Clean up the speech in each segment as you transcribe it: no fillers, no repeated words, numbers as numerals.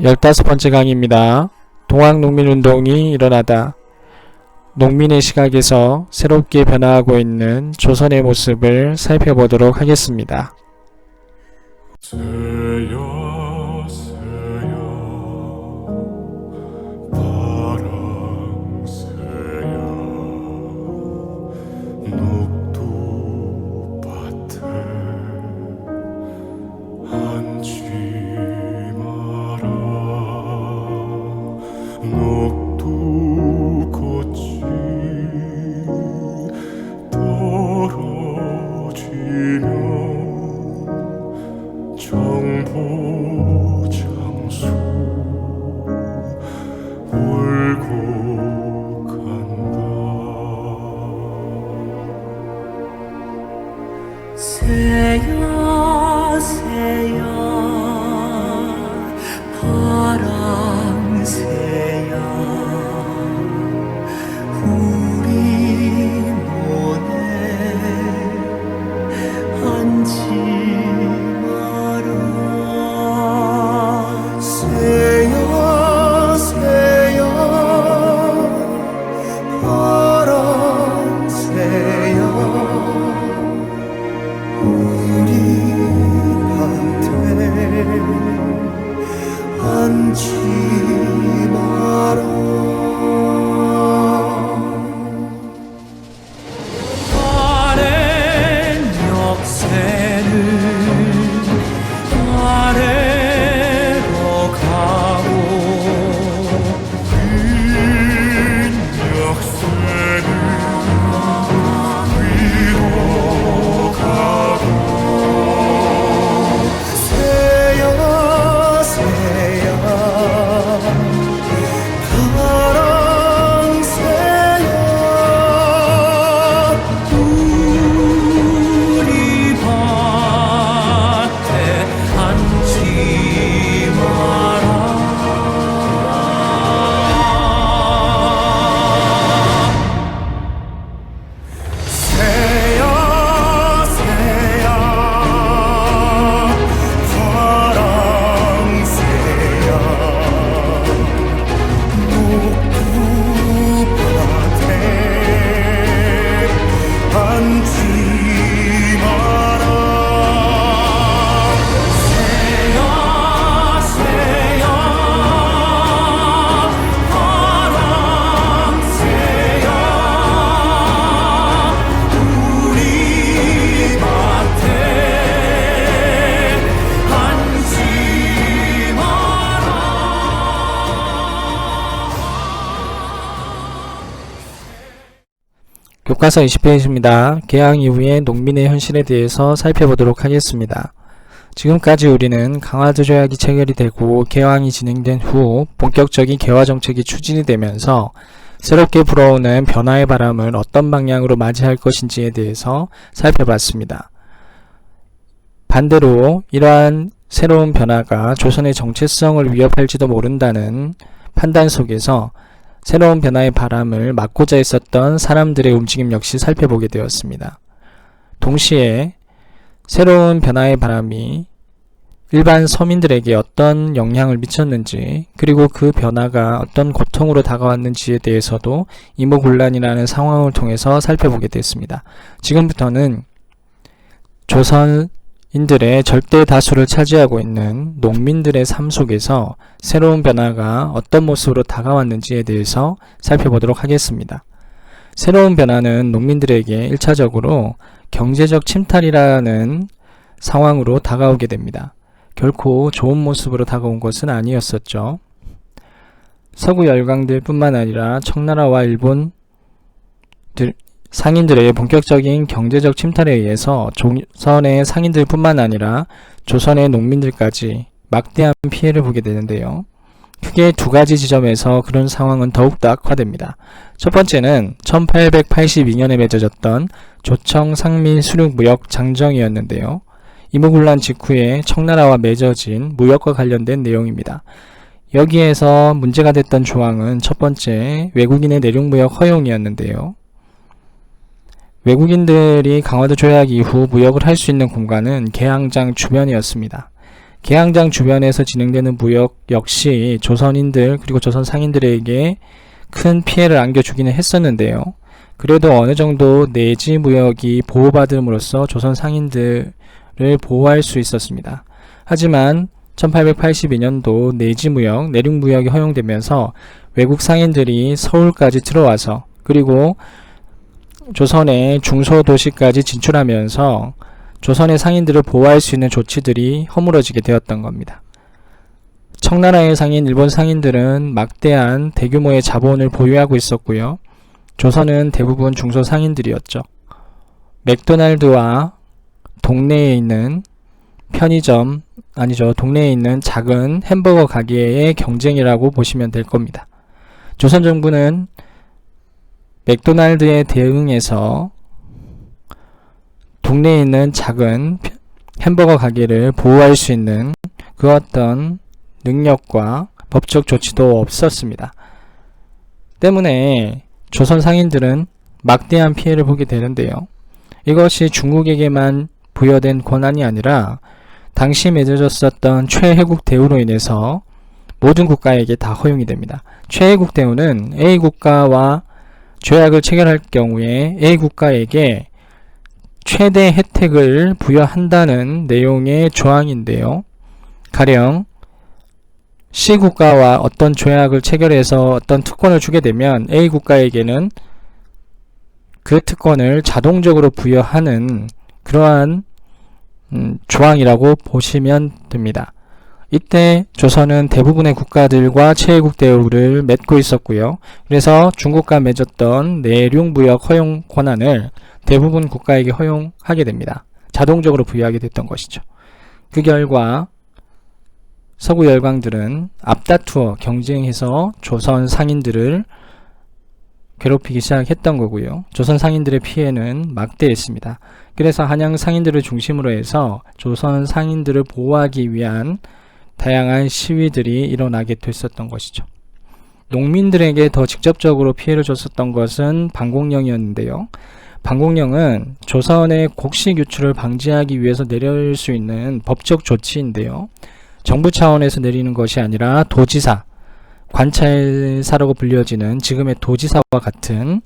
15번째 강의입니다. 동학농민운동이 일어나다. 농민의 시각에서 새롭게 변화하고 있는 조선의 모습을 살펴보도록 하겠습니다. 새야 새야 바람 새야 녹두밭에 앉지 마라 녹두꽃이 떨어지면 정보장수 울고 간다. 새야 새야 바람 새야 우리 논에 앉지 마라. 새야 새야 바람 새야 우리 밭에 앉지 마라. 아래 역새는 아래로 가고 긴 역새는 위로 가고 새야 새야 바람 새야 우리 밭에 앉지 마라. 새야 새야 바람 새야 녹두밭에 앉지 마라. 새야 새야 바람 새야 우리 밭에 앉지 마라. 교과서 20페이지입니다. 개항 이후의 농민의 현실에 대해서 살펴보도록 하겠습니다. 지금까지 우리는 강화도 조약이 체결이 되고 개항이 진행된 후 본격적인 개화 정책이 추진이 되면서 새롭게 불어오는 변화의 바람을 어떤 방향으로 맞이할 것인지에 대해서 살펴봤습니다. 반대로 이러한 새로운 변화가 조선의 정체성을 위협할지도 모른다는 판단 속에서 새로운 변화의 바람을 막고자 했었던 사람들의 움직임 역시 살펴보게 되었습니다. 동시에 새로운 변화의 바람이 일반 서민들에게 어떤 영향을 미쳤는지, 그리고 그 변화가 어떤 고통으로 다가왔는지에 대해서도 이모군란이라는 상황을 통해서 살펴보게 됐습니다. 지금부터는 조선인들의 절대 다수를 차지하고 있는 농민들의 삶 속에서 새로운 변화가 어떤 모습으로 다가왔는지에 대해서 살펴보도록 하겠습니다. 새로운 변화는 농민들에게 1차적으로 경제적 침탈이라는 상황으로 다가오게 됩니다. 결코 좋은 모습으로 다가온 것은 아니었었죠. 서구 열강들 뿐만 아니라 청나라와 일본 상인들의 본격적인 경제적 침탈에 의해서 조선의 상인들 뿐만 아니라 조선의 농민들까지 막대한 피해를 보게 되는데요. 크게 두 가지 지점에서 그런 상황은 더욱더 악화됩니다. 첫 번째는 1882년에 맺어졌던 조청 상민 수륙 무역 장정이었는데요. 이모군란 직후에 청나라와 맺어진 무역과 관련된 내용입니다. 여기에서 문제가 됐던 조항은 첫 번째, 외국인의 내륙무역 허용이었는데요. 외국인들이 강화도 조약 이후 무역을 할 수 있는 공간은 개항장 주변이었습니다. 개항장 주변에서 진행되는 무역 역시 조선인들 그리고 조선 상인들에게 큰 피해를 안겨주기는 했었는데요. 그래도 어느 정도 내지 무역이 보호받음으로써 조선 상인들을 보호할 수 있었습니다. 하지만 1882년도 내지 무역, 내륙 무역이 허용되면서 외국 상인들이 서울까지 들어와서 그리고 조선의 중소도시까지 진출하면서 조선의 상인들을 보호할 수 있는 조치들이 허물어지게 되었던 겁니다. 청나라의 상인, 일본 상인들은 막대한 대규모의 자본을 보유하고 있었고요. 조선은 대부분 중소 상인들이었죠. 맥도날드와 동네에 있는 편의점, 아니죠, 동네에 있는 작은 햄버거 가게의 경쟁이라고 보시면 될 겁니다. 조선 정부는 맥도날드에 대응해서 동네에 있는 작은 햄버거 가게를 보호할 수 있는 그 어떤 능력과 법적 조치도 없었습니다. 때문에 조선 상인들은 막대한 피해를 보게 되는데요. 이것이 중국에게만 부여된 권한이 아니라 당시 맺어졌었던 최혜국 대우로 인해서 모든 국가에게 다 허용이 됩니다. 최혜국 대우는 A국가와 조약을 체결할 경우에 A국가에게 최대 혜택을 부여한다는 내용의 조항인데요. 가령 C국가와 어떤 조약을 체결해서 어떤 특권을 주게 되면 A국가에게는 그 특권을 자동적으로 부여하는 그러한 조항이라고 보시면 됩니다. 이때 조선은 대부분의 국가들과 최혜국 대우를 맺고 있었고요. 그래서 중국과 맺었던 내륙 무역 허용 권한을 대부분 국가에게 허용하게 됩니다. 자동적으로 부여하게 됐던 것이죠. 그 결과 서구 열강들은 앞다투어 경쟁해서 조선 상인들을 괴롭히기 시작했던 거고요. 조선 상인들의 피해는 막대했습니다. 그래서 한양 상인들을 중심으로 해서 조선 상인들을 보호하기 위한 다양한 시위들이 일어나게 됐었던 것이죠. 농민들에게 더 직접적으로 피해를 줬었던 것은 방공령이었는데요. 방공령은 조선의 곡식 유출을 방지하기 위해서 내릴 수 있는 법적 조치인데요. 정부 차원에서 내리는 것이 아니라 도지사, 관찰사라고 불려지는 지금의 도지사와 같은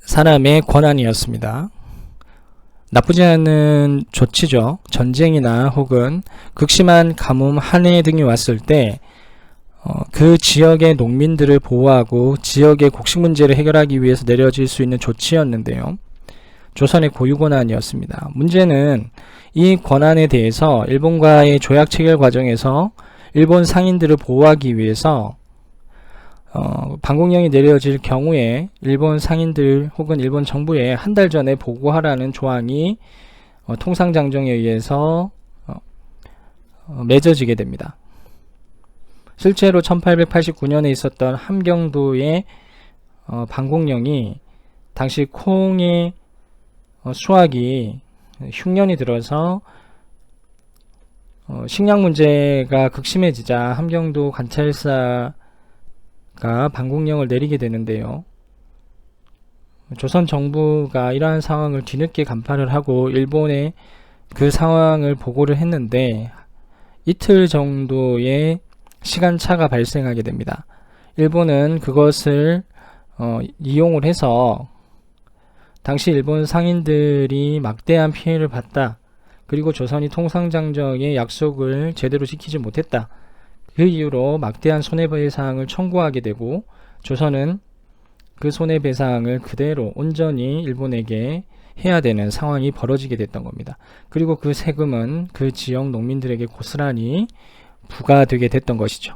사람의 권한이었습니다. 나쁘지 않은 조치죠. 전쟁이나 혹은 극심한 가뭄, 한해 등이 왔을 때 그 지역의 농민들을 보호하고 지역의 곡식 문제를 해결하기 위해서 내려질 수 있는 조치였는데요. 조선의 고유 권한이었습니다. 문제는 이 권한에 대해서 일본과의 조약 체결 과정에서 일본 상인들을 보호하기 위해서 방공령이 내려질 경우에 일본 상인들 혹은 일본 정부에 한 달 전에 보고하라는 조항이 통상장정에 의해서 맺어지게 됩니다. 실제로 1889년에 있었던 함경도의 방공령이 당시 콩의 수확이 흉년이 들어서 식량 문제가 극심해지자 함경도 관찰사가 방공령을 내리게 되는데요. 조선 정부가 이러한 상황을 뒤늦게 간파를 하고 일본에 그 상황을 보고를 했는데 이틀 정도의 시간차가 발생하게 됩니다. 일본은 그것을 이용을 해서 당시 일본 상인들이 막대한 피해를 봤다. 그리고 조선이 통상장정의 약속을 제대로 지키지 못했다. 그 이유로 막대한 손해배상을 청구하게 되고 조선은 그 손해배상을 그대로 온전히 일본에게 해야 되는 상황이 벌어지게 됐던 겁니다. 그리고 그 세금은 그 지역 농민들에게 고스란히 부과되게 됐던 것이죠.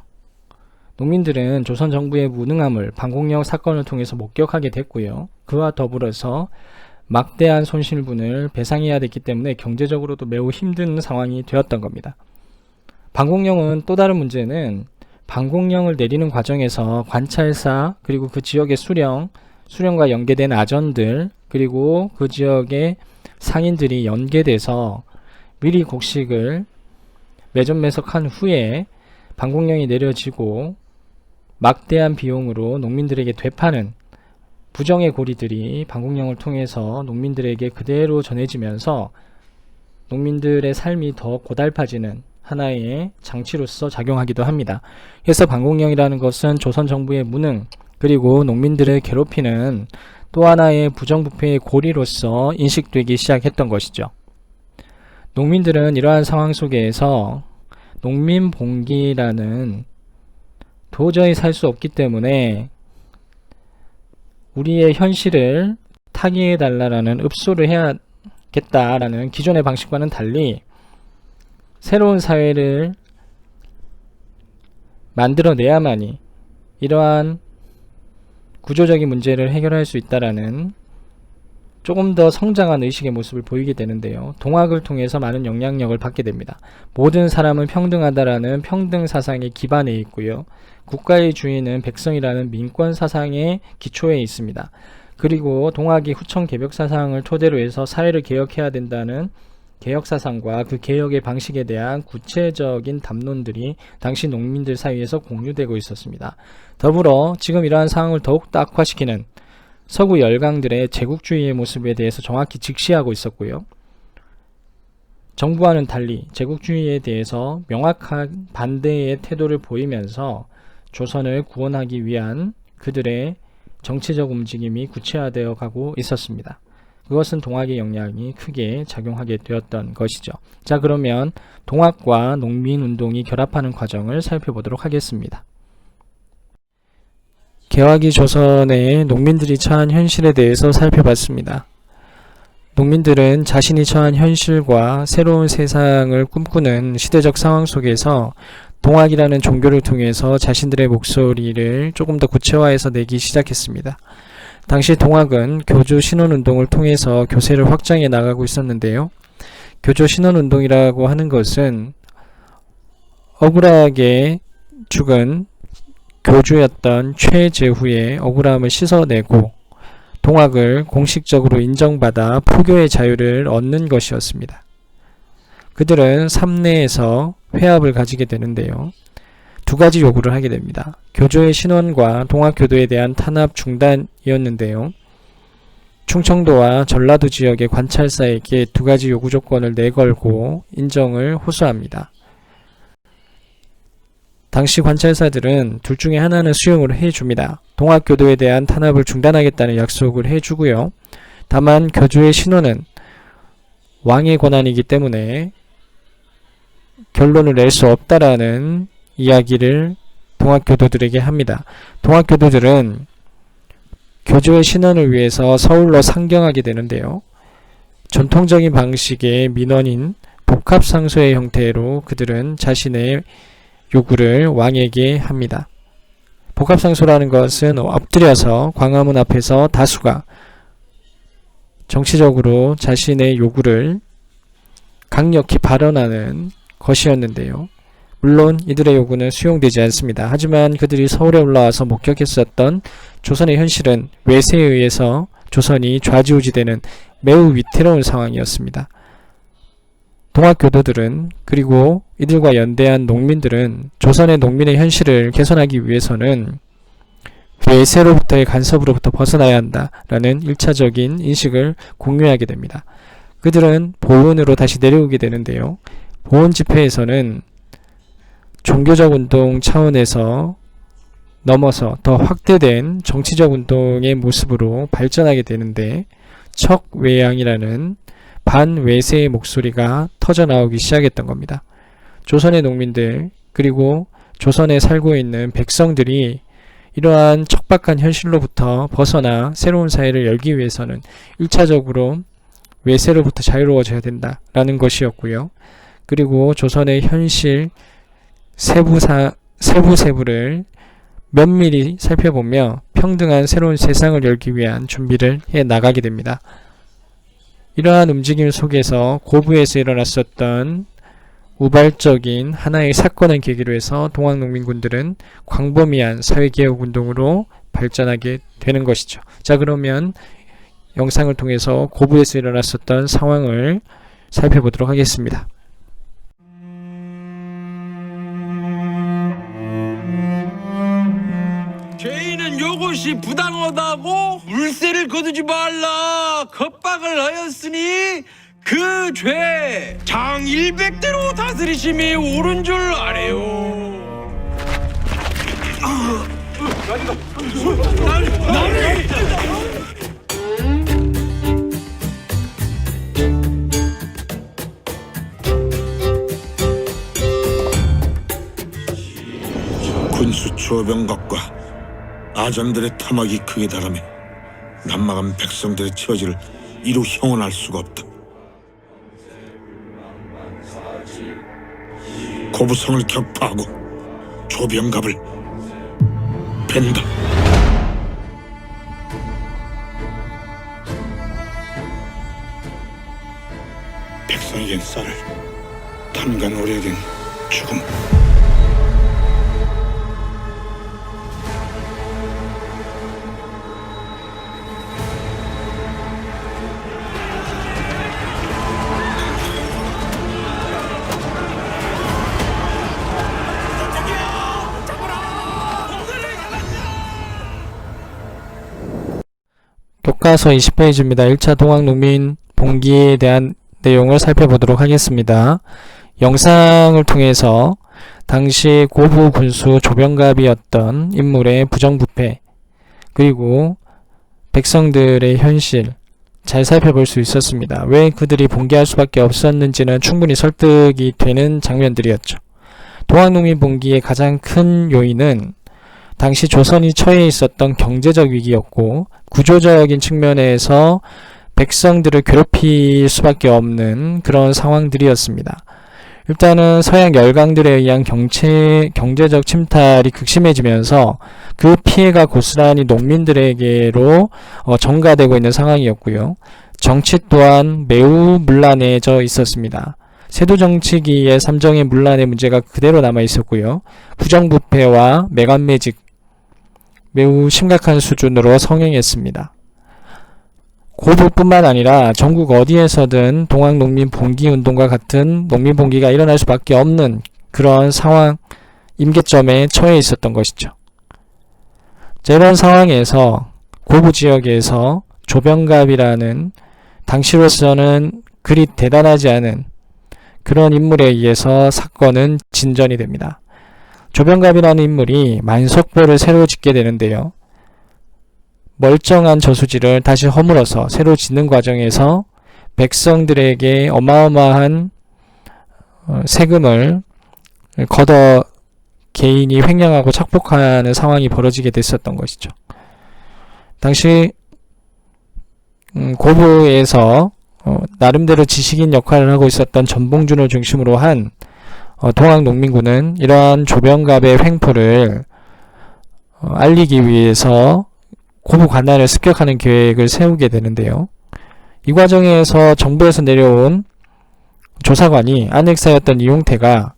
농민들은 조선 정부의 무능함을 방공령 사건을 통해서 목격하게 됐고요. 그와 더불어서 막대한 손실분을 배상해야 됐기 때문에 경제적으로도 매우 힘든 상황이 되었던 겁니다. 방공령은 또 다른 문제는 방공령을 내리는 과정에서 관찰사 그리고 그 지역의 수령과 연계된 아전들 그리고 그 지역의 상인들이 연계돼서 미리 곡식을 매점매석한 후에 방공령이 내려지고 막대한 비용으로 농민들에게 되파는 부정의 고리들이 방공령을 통해서 농민들에게 그대로 전해지면서 농민들의 삶이 더 고달파지는 하나의 장치로서 작용하기도 합니다. 그래서 반공령이라는 것은 조선 정부의 무능 그리고 농민들을 괴롭히는 또 하나의 부정부패의 고리로서 인식되기 시작했던 것이죠. 농민들은 이러한 상황 속에서 농민봉기라는 도저히 살 수 없기 때문에 우리의 현실을 타개해달라는 읍소를 해야겠다라는 기존의 방식과는 달리 새로운 사회를 만들어내야만이 이러한 구조적인 문제를 해결할 수 있다라는 조금 더 성장한 의식의 모습을 보이게 되는데요. 동학을 통해서 많은 영향력을 받게 됩니다. 모든 사람은 평등하다라는 평등 사상의 기반에 있고요. 국가의 주인은 백성이라는 민권 사상의 기초에 있습니다. 그리고 동학이 후천 개벽 사상을 토대로 해서 사회를 개혁해야 된다는 개혁 사상과 그 개혁의 방식에 대한 구체적인 담론들이 당시 농민들 사이에서 공유되고 있었습니다. 더불어 지금 이러한 상황을 더욱더 악화시키는 서구 열강들의 제국주의의 모습에 대해서 정확히 직시하고 있었고요. 정부와는 달리 제국주의에 대해서 명확한 반대의 태도를 보이면서 조선을 구원하기 위한 그들의 정치적 움직임이 구체화되어 가고 있었습니다. 그것은 동학의 영향이 크게 작용하게 되었던 것이죠. 자, 그러면 동학과 농민운동이 결합하는 과정을 살펴보도록 하겠습니다. 개화기 조선의 농민들이 처한 현실에 대해서 살펴봤습니다. 농민들은 자신이 처한 현실과 새로운 세상을 꿈꾸는 시대적 상황 속에서 동학이라는 종교를 통해서 자신들의 목소리를 조금 더 구체화해서 내기 시작했습니다. 당시 동학은 교조 신원운동을 통해서 교세를 확장해 나가고 있었는데요. 교조 신원운동이라고 하는 것은 억울하게 죽은 교주였던 최재후의 억울함을 씻어내고 동학을 공식적으로 인정받아 포교의 자유를 얻는 것이었습니다. 그들은 삼내에서 회합을 가지게 되는데요. 두 가지 요구를 하게 됩니다. 교조의 신원과 동학교도에 대한 탄압 중단이었는데요. 충청도와 전라도 지역의 관찰사에게 두 가지 요구 조건을 내걸고 인정을 호소합니다. 당시 관찰사들은 둘 중에 하나는 수용을 해줍니다. 동학교도에 대한 탄압을 중단하겠다는 약속을 해주고요. 다만 교조의 신원은 왕의 권한이기 때문에 결론을 낼 수 없다라는 이야기를 동학교도들에게 합니다. 동학교도들은 교조의 신원을 위해서 서울로 상경하게 되는데요. 전통적인 방식의 민원인 복합상소의 형태로 그들은 자신의 요구를 왕에게 합니다. 복합상소라는 것은 엎드려서 광화문 앞에서 다수가 정치적으로 자신의 요구를 강력히 발언하는 것이었는데요. 물론 이들의 요구는 수용되지 않습니다. 하지만 그들이 서울에 올라와서 목격했었던 조선의 현실은 외세에 의해서 조선이 좌지우지되는 매우 위태로운 상황이었습니다. 동학교도들은 그리고 이들과 연대한 농민들은 조선의 농민의 현실을 개선하기 위해서는 외세로부터의 간섭으로부터 벗어나야 한다라는 1차적인 인식을 공유하게 됩니다. 그들은 보은으로 다시 내려오게 되는데요. 보은 집회에서는 종교적 운동 차원에서 넘어서 더 확대된 정치적 운동의 모습으로 발전하게 되는데 척외양이라는 반외세의 목소리가 터져나오기 시작했던 겁니다. 조선의 농민들 그리고 조선에 살고 있는 백성들이 이러한 척박한 현실로부터 벗어나 새로운 사회를 열기 위해서는 1차적으로 외세로부터 자유로워져야 된다라는 것이었고요. 그리고 조선의 현실 세부를 면밀히 살펴보며 평등한 새로운 세상을 열기 위한 준비를 해 나가게 됩니다. 이러한 움직임 속에서 고부에서 일어났었던 우발적인 하나의 사건을 계기로 해서 동학농민군들은 광범위한 사회개혁운동으로 발전하게 되는 것이죠. 자, 그러면 영상을 통해서 고부에서 일어났었던 상황을 살펴보도록 하겠습니다. 죄인은 요것이 부당하다고 물세를 거두지 말라 겁박을 하였으니 그 죄 장 100대로 다스리심이 옳은 줄 아래요. 군수 조병각과 아전들의 탐악이 크게 달하며 난망한 백성들의 처지를 이루 형언할 수가 없다. 고부성을 격파하고 조병갑을 벤다. 백성에겐 쌀을 탄간 오래된 죽음. 교과서 20페이지입니다. 1차 동학농민 봉기에 대한 내용을 살펴보도록 하겠습니다. 영상을 통해서 당시 고부 군수 조병갑이었던 인물의 부정부패 그리고 백성들의 현실 잘 살펴볼 수 있었습니다. 왜 그들이 봉기할 수밖에 없었는지는 충분히 설득이 되는 장면들이었죠. 동학농민 봉기의 가장 큰 요인은 당시 조선이 처해 있었던 경제적 위기였고 구조적인 측면에서 백성들을 괴롭힐 수밖에 없는 그런 상황들이었습니다. 일단은 서양 열강들에 의한 경제적 침탈이 극심해지면서 그 피해가 고스란히 농민들에게로 전가되고 있는 상황이었고요. 정치 또한 매우 문란해져 있었습니다. 세도정치기의 삼정의 문란의 문제가 그대로 남아 있었고요. 부정부패와 매간매직 매우 심각한 수준으로 성행했습니다. 고부뿐만 아니라 전국 어디에서든 동학농민 봉기운동과 같은 농민봉기가 일어날 수밖에 없는 그런 상황, 임계점에 처해 있었던 것이죠. 자, 이런 상황에서 고부 지역에서 조병갑이라는 당시로서는 그리 대단하지 않은 그런 인물에 의해서 사건은 진전이 됩니다. 조병갑이라는 인물이 만석보를 새로 짓게 되는데요. 멀쩡한 저수지를 다시 허물어서 새로 짓는 과정에서 백성들에게 어마어마한 세금을 걷어 개인이 횡령하고 착복하는 상황이 벌어지게 됐었던 것이죠. 당시 고부에서 나름대로 지식인 역할을 하고 있었던 전봉준을 중심으로 한 동학농민군은 이러한 조병갑의 횡포를 알리기 위해서 고부 관할을 습격하는 계획을 세우게 되는데요. 이 과정에서 정부에서 내려온 조사관이 안핵사였던 이용태가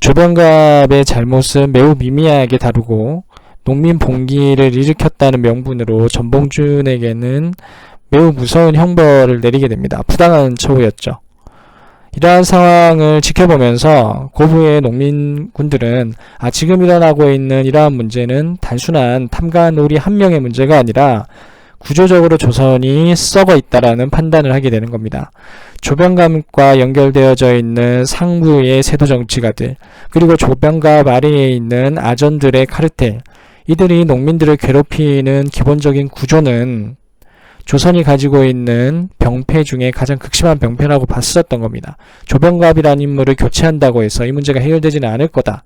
조병갑의 잘못은 매우 미미하게 다루고 농민 봉기를 일으켰다는 명분으로 전봉준에게는 매우 무서운 형벌을 내리게 됩니다. 부당한 처우였죠. 이러한 상황을 지켜보면서 고부의 농민군들은 지금 일어나고 있는 이러한 문제는 단순한 탐관오리 한 명의 문제가 아니라 구조적으로 조선이 썩어 있다라는 판단을 하게 되는 겁니다. 조병갑과 연결되어져 있는 상부의 세도정치가들 그리고 조병갑 아래에 있는 아전들의 카르텔 이들이 농민들을 괴롭히는 기본적인 구조는 조선이 가지고 있는 병폐 중에 가장 극심한 병폐라고 봤었던 겁니다. 조병갑이라는 인물을 교체한다고 해서 이 문제가 해결되지는 않을 거다.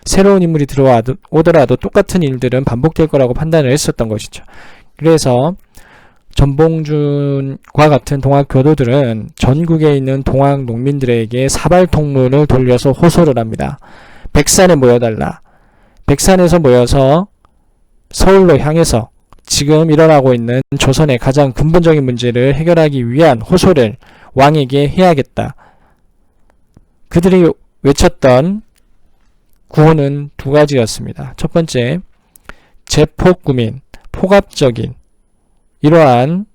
새로운 인물이 들어오더라도 똑같은 일들은 반복될 거라고 판단을 했었던 것이죠. 그래서 전봉준과 같은 동학교도들은 전국에 있는 동학 농민들에게 사발통문을 돌려서 호소를 합니다. 백산에 모여달라. 백산에서 모여서 서울로 향해서 지금 일어나고 있는 조선의 가장 근본적인 문제를 해결하기 위한 호소를 왕에게 해야겠다. 그들이 외쳤던 구호는 두 가지였습니다. 첫 번째, 제폭구민, 폭압적인 이러한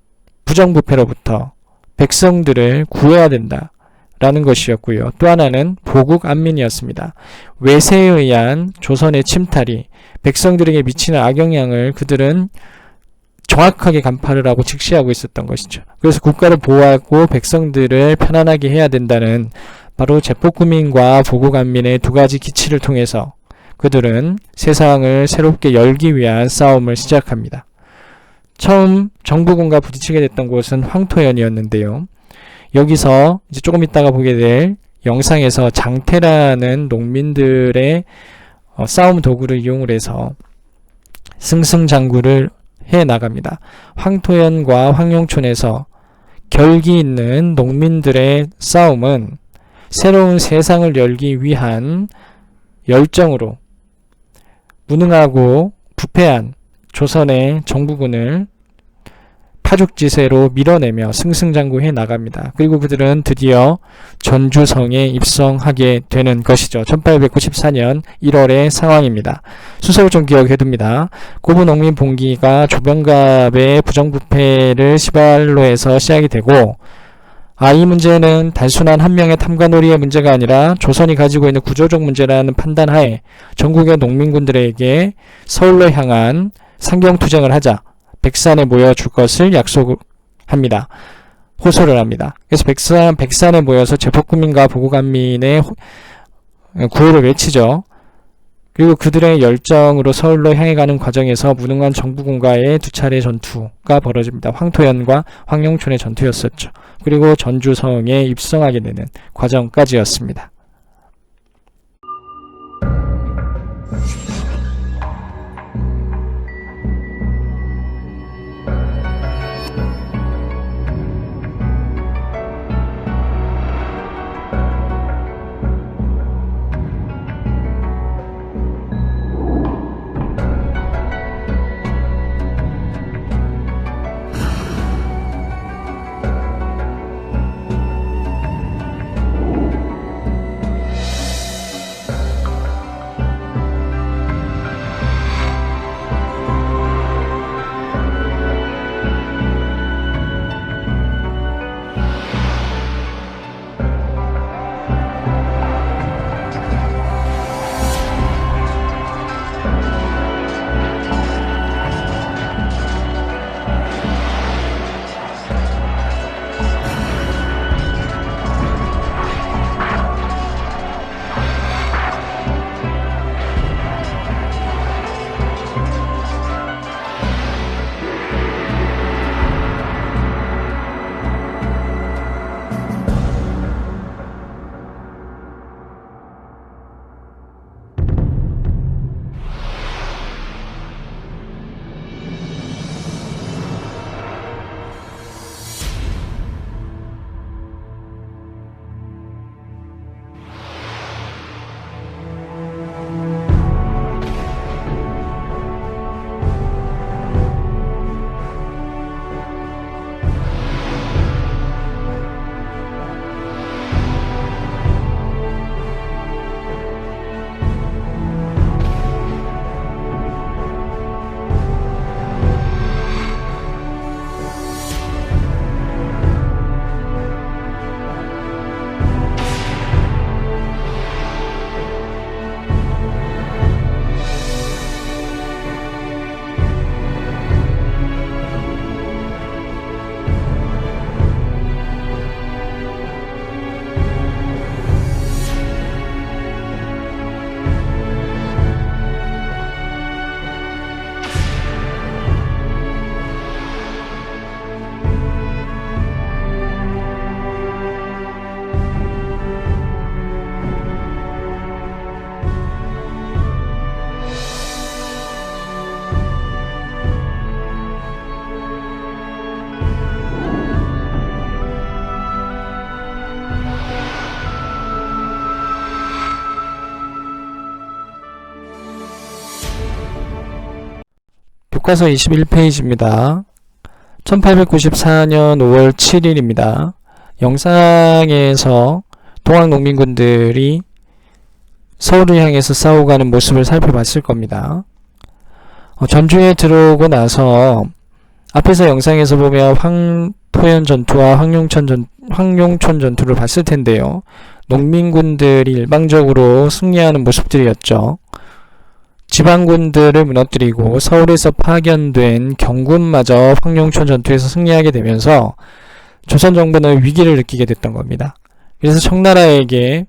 부정부패로부터 백성들을 구해야 된다. 라는 것이었고요. 또 하나는 보국안민이었습니다. 외세에 의한 조선의 침탈이 백성들에게 미치는 악영향을 그들은 정확하게 간파를 하고 직시하고 있었던 것이죠. 그래서 국가를 보호하고 백성들을 편안하게 해야 된다는 바로 제포구민과 보고간민의 두 가지 기치를 통해서 그들은 세상을 새롭게 열기 위한 싸움을 시작합니다. 처음 정부군과 부딪히게 됐던 곳은 황토현이었는데요. 여기서 이제 조금 있다가 보게 될 영상에서 장태라는 농민들의 싸움 도구를 이용을 해서 승승장구를 해 나갑니다. 황토현과 황룡촌에서 결기 있는 농민들의 싸움은 새로운 세상을 열기 위한 열정으로 무능하고 부패한 조선의 정부군을 파죽지세로 밀어내며 승승장구해 나갑니다. 그리고 그들은 드디어 전주성에 입성하게 되는 것이죠. 1894년 1월의 상황입니다. 순서를 좀 기억해둡니다. 고부농민 봉기가 조병갑의 부정부패를 시발로 해서 시작이 되고, 이 문제는 단순한 한 명의 탐관오리의 문제가 아니라 조선이 가지고 있는 구조적 문제라는 판단하에 전국의 농민군들에게 서울로 향한 상경투쟁을 하자 백산에 모여줄 것을 약속합니다. 호소를 합니다. 그래서 백산에 모여서 제포구민과 보고간민의 구호를 외치죠. 그리고 그들의 열정으로 서울로 향해 가는 과정에서 무능한 정부군과의 두 차례 전투가 벌어집니다. 황토현과 황룡촌의 전투였었죠. 그리고 전주성에 입성하게 되는 과정까지였습니다. 교과서 21페이지입니다. 1894년 5월 7일입니다. 영상에서 동학 농민군들이 서울을 향해서 싸워가는 모습을 살펴봤을 겁니다. 전주에 들어오고 나서 앞에서 영상에서 보면 황토현 전투와 황룡촌 전투를 봤을 텐데요. 농민군들이 일방적으로 승리하는 모습들이었죠. 지방군들을 무너뜨리고 서울에서 파견된 경군마저 황룡초 전투에서 승리하게 되면서 조선 정부는 위기를 느끼게 됐던 겁니다. 그래서 청나라에게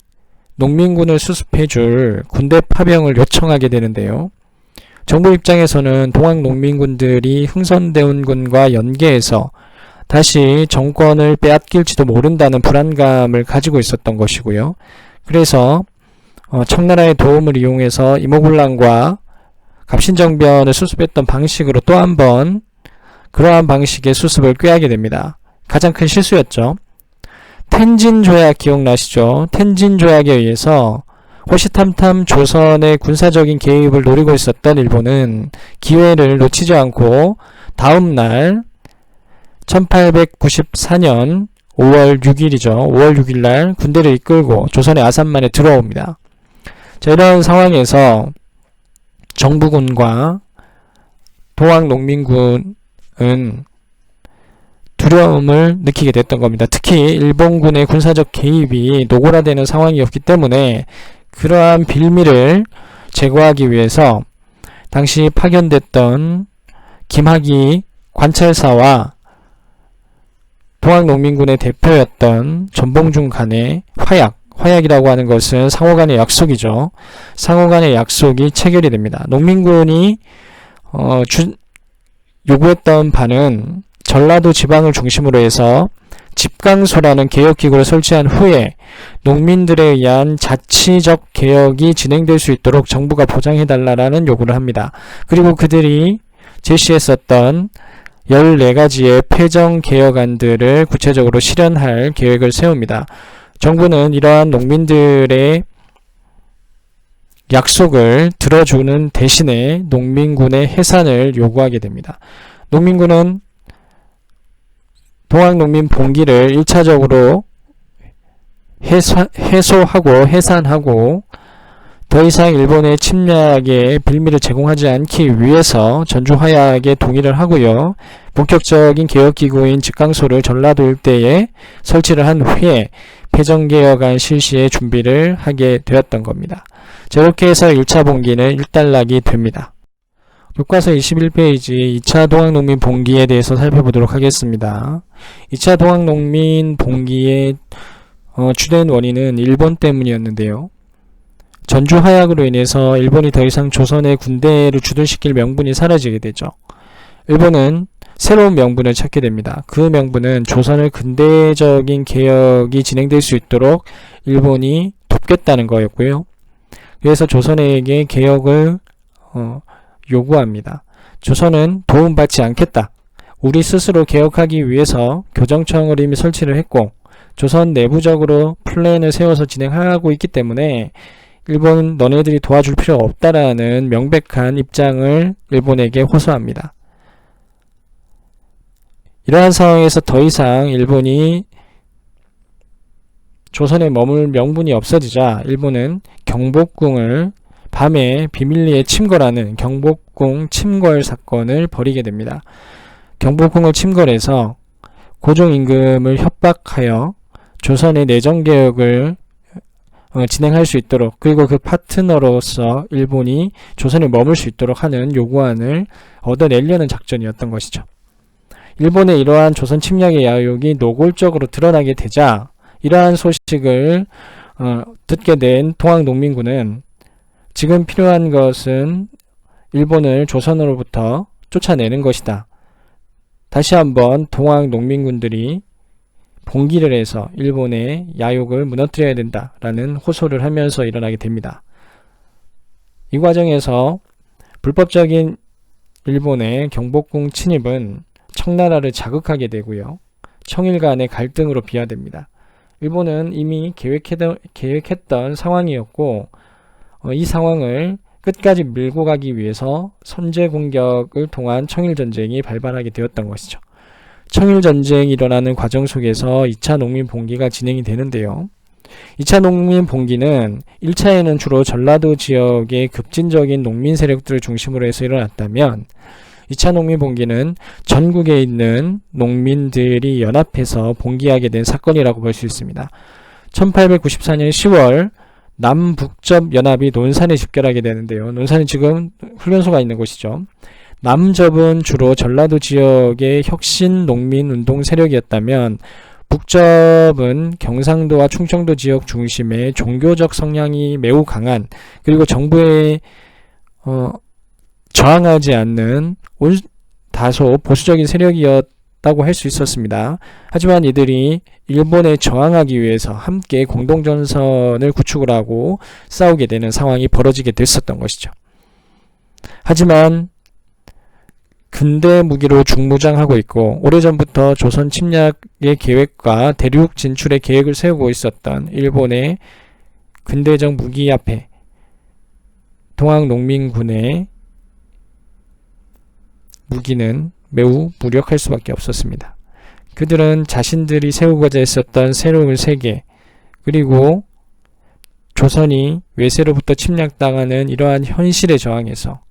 농민군을 수습해줄 군대 파병을 요청하게 되는데요. 정부 입장에서는 동학 농민군들이 흥선대원군과 연계해서 다시 정권을 빼앗길지도 모른다는 불안감을 가지고 있었던 것이고요. 그래서 청나라의 도움을 이용해서 이모군란과 갑신정변을 수습했던 방식으로 또 한 번 그러한 방식의 수습을 꾀하게 됩니다. 가장 큰 실수였죠. 텐진조약 기억나시죠? 텐진조약에 의해서 호시탐탐 조선의 군사적인 개입을 노리고 있었던 일본은 기회를 놓치지 않고 다음 날 1894년 5월 6일이죠. 5월 6일 날 군대를 이끌고 조선의 아산만에 들어옵니다. 자, 이런 상황에서 정부군과 동학농민군은 두려움을 느끼게 됐던 겁니다. 특히 일본군의 군사적 개입이 노골화되는 상황이었기 때문에 그러한 빌미를 제거하기 위해서 당시 파견됐던 김학의 관찰사와 동학농민군의 대표였던 전봉준 간의 화약이라고 하는 것은 상호간의 약속이죠. 상호간의 약속이 체결이 됩니다. 농민군이 요구했던 바는 전라도 지방을 중심으로 해서 집강소라는 개혁기구를 설치한 후에 농민들에 의한 자치적 개혁이 진행될 수 있도록 정부가 보장해달라는 요구를 합니다. 그리고 그들이 제시했었던 14가지의 폐정개혁안들을 구체적으로 실현할 계획을 세웁니다. 정부는 이러한 농민들의 약속을 들어주는 대신에 농민군의 해산을 요구하게 됩니다. 농민군은 동학농민 봉기를 1차적으로 해소하고 해산하고 더 이상 일본의 침략의 빌미를 제공하지 않기 위해서 전주화약에 동의를 하고요. 본격적인 개혁기구인 집강소를 전라도 일대에 설치를 한 후에 폐정개혁안 실시의 준비를 하게 되었던 겁니다. 자, 이렇게 해서 1차 봉기는 일단락이 됩니다. 교과서 21페이지 2차 동학농민 봉기에 대해서 살펴보도록 하겠습니다. 2차 동학농민 봉기의 주된 원인은 일본 때문이었는데요. 전주화약으로 인해서 일본이 더 이상 조선의 군대를 주둔시킬 명분이 사라지게 되죠. 일본은 새로운 명분을 찾게 됩니다. 그 명분은 조선의 근대적인 개혁이 진행될 수 있도록 일본이 돕겠다는 거였고요. 그래서 조선에게 개혁을 요구합니다. 조선은 도움받지 않겠다. 우리 스스로 개혁하기 위해서 교정청을 이미 설치를 했고 조선 내부적으로 플랜을 세워서 진행하고 있기 때문에 일본 너네들이 도와줄 필요가 없다라는 명백한 입장을 일본에게 호소합니다. 이러한 상황에서 더 이상 일본이 조선에 머물 명분이 없어지자 일본은 경복궁을 밤에 비밀리에 침궐하는 경복궁 침궐 사건을 벌이게 됩니다. 경복궁을 침궐해서 고종임금을 협박하여 조선의 내정개혁을 진행할 수 있도록, 그리고 그 파트너로서 일본이 조선에 머물 수 있도록 하는 요구안을 얻어내려는 작전이었던 것이죠. 일본의 이러한 조선 침략의 야욕이 노골적으로 드러나게 되자 이러한 소식을 듣게 된 동학농민군은 지금 필요한 것은 일본을 조선으로부터 쫓아내는 것이다. 다시 한번 동학농민군들이 봉기를 해서 일본의 야욕을 무너뜨려야 된다라는 호소를 하면서 일어나게 됩니다. 이 과정에서 불법적인 일본의 경복궁 침입은 청나라를 자극하게 되고요. 청일 간의 갈등으로 비화됩니다. 일본은 이미 계획했던 상황이었고 이 상황을 끝까지 밀고 가기 위해서 선제 공격을 통한 청일전쟁이 발발하게 되었던 것이죠. 청일전쟁이 일어나는 과정 속에서 2차 농민봉기가 진행이 되는데요. 2차 농민봉기는 1차에는 주로 전라도 지역의 급진적인 농민 세력들을 중심으로 해서 일어났다면 2차 농민봉기는 전국에 있는 농민들이 연합해서 봉기하게 된 사건이라고 볼 수 있습니다. 1894년 10월 남북접 연합이 논산에 집결하게 되는데요. 논산은 지금 훈련소가 있는 곳이죠. 남접은 주로 전라도 지역의 혁신 농민 운동 세력이었다면 북접은 경상도와 충청도 지역 중심의 종교적 성향이 매우 강한, 그리고 정부에 저항하지 않는 다소 보수적인 세력이었다고 할 수 있었습니다. 하지만 이들이 일본에 저항하기 위해서 함께 공동전선을 구축을 하고 싸우게 되는 상황이 벌어지게 됐었던 것이죠. 하지만 근대 무기로 중무장하고 있고 오래전부터 조선 침략의 계획과 대륙 진출의 계획을 세우고 있었던 일본의 근대적 무기 앞에 동학농민군의 무기는 매우 무력할 수밖에 없었습니다. 그들은 자신들이 세우고자 했었던 새로운 세계, 그리고 조선이 외세로부터 침략당하는 이러한 현실에 저항해서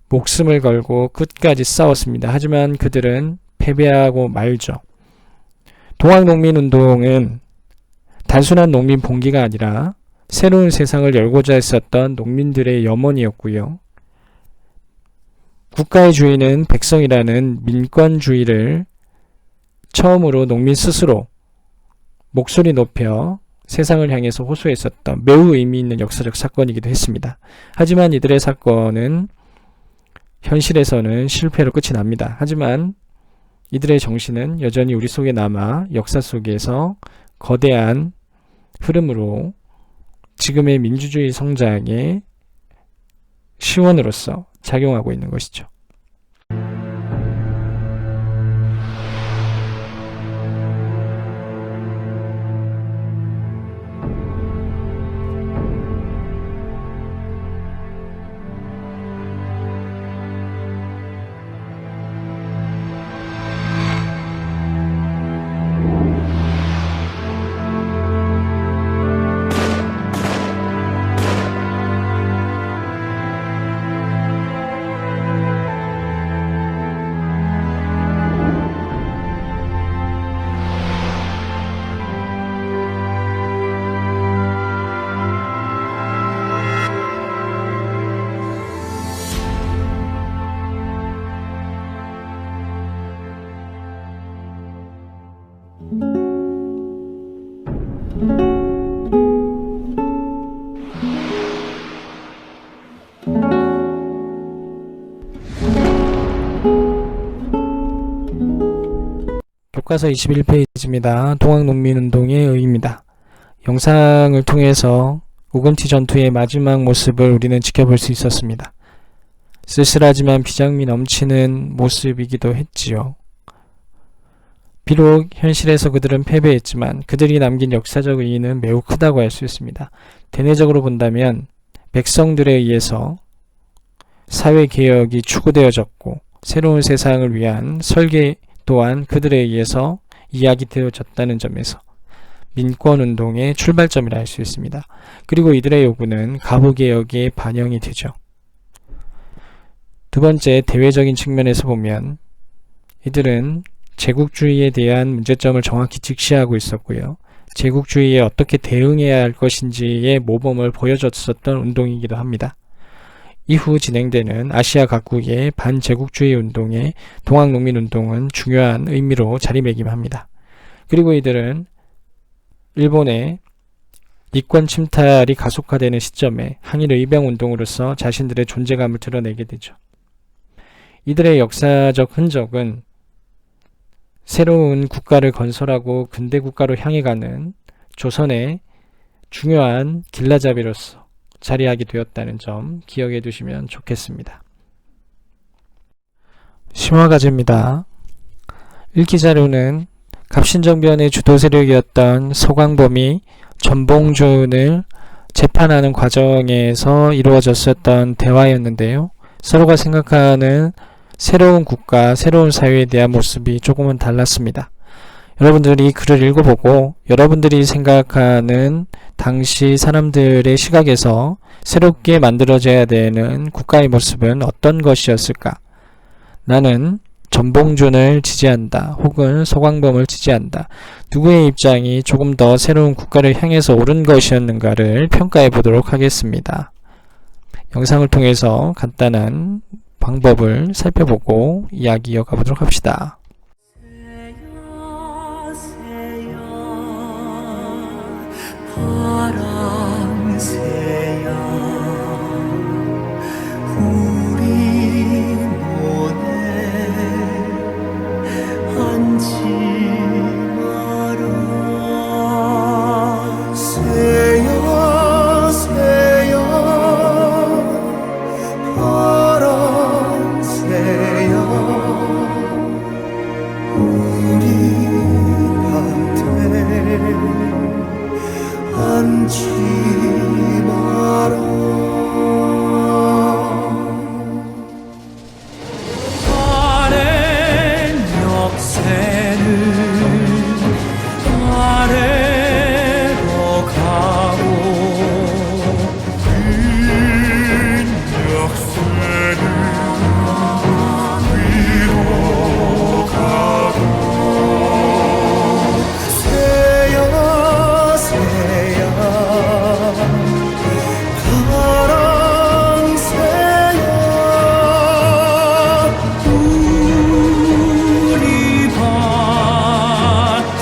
목숨을 걸고 끝까지 싸웠습니다. 하지만 그들은 패배하고 말죠. 동학농민운동은 단순한 농민 봉기가 아니라 새로운 세상을 열고자 했었던 농민들의 염원이었고요. 국가의 주인은 백성이라는 민권주의를 처음으로 농민 스스로 목소리 높여 세상을 향해서 호소했었던 매우 의미 있는 역사적 사건이기도 했습니다. 하지만 이들의 사건은 현실에서는 실패로 끝이 납니다. 하지만 이들의 정신은 여전히 우리 속에 남아 역사 속에서 거대한 흐름으로 지금의 민주주의 성장의 시원으로서 작용하고 있는 것이죠. 교과서 21페이지입니다. 동학농민운동의 의의입니다. 영상을 통해서 우금티 전투의 마지막 모습을 우리는 지켜볼 수 있었습니다. 쓸쓸하지만 비장미 넘치는 모습이기도 했지요. 비록 현실에서 그들은 패배했지만 그들이 남긴 역사적 의의는 매우 크다고 할 수 있습니다. 대내적으로 본다면 백성들에 의해서 사회개혁이 추구되어졌고 새로운 세상을 위한 설계 또한 그들에 의해서 이야기되어졌다는 점에서 민권운동의 출발점이라 할 수 있습니다. 그리고 이들의 요구는 가부개혁에 반영이 되죠. 두 번째, 대외적인 측면에서 보면 이들은 제국주의에 대한 문제점을 정확히 직시하고 있었고요. 제국주의에 어떻게 대응해야 할 것인지의 모범을 보여줬었던 운동이기도 합니다. 이후 진행되는 아시아 각국의 반제국주의 운동에 동학농민운동은 중요한 의미로 자리매김합니다. 그리고 이들은 일본의 이권 침탈이 가속화되는 시점에 항일 의병운동으로서 자신들의 존재감을 드러내게 되죠. 이들의 역사적 흔적은 새로운 국가를 건설하고 근대국가로 향해 가는 조선의 중요한 길라잡이로서 자리하게 되었다는 점 기억해 두시면 좋겠습니다. 심화과제입니다. 읽기 자료는 갑신정변의 주도 세력이었던 서광범이 전봉준을 재판하는 과정에서 이루어졌었던 대화였는데요. 서로가 생각하는 새로운 국가, 새로운 사회에 대한 모습이 조금은 달랐습니다. 여러분들이 글을 읽어보고 여러분들이 생각하는 당시 사람들의 시각에서 새롭게 만들어져야 되는 국가의 모습은 어떤 것이었을까? 나는 전봉준을 지지한다 혹은 서광범을 지지한다. 누구의 입장이 조금 더 새로운 국가를 향해서 옳은 것이었는가를 평가해 보도록 하겠습니다. 영상을 통해서 간단한 방법을 살펴보고 이야기 이어가 보도록 합시다. 바람새야 우리 모네 앉지 마라 새야 새야 바람새야 우리 밭에 앉지 마라 아래 역새는 아래로 가고 긴 역새는 위로 가고 새야 새야 바람새야 우리 밭에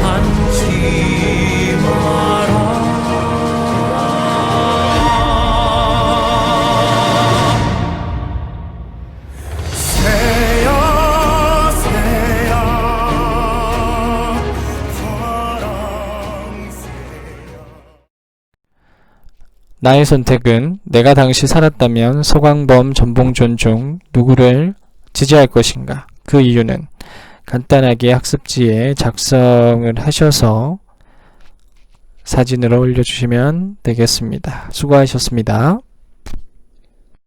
앉지 마라 새야 새야 나의 선택은 내가 당시 살았다면 서광범, 전봉준 중 누구를 지지할 것인가? 그 이유는 간단하게 학습지에 작성을 하셔서 사진으로 올려주시면 되겠습니다. 수고하셨습니다.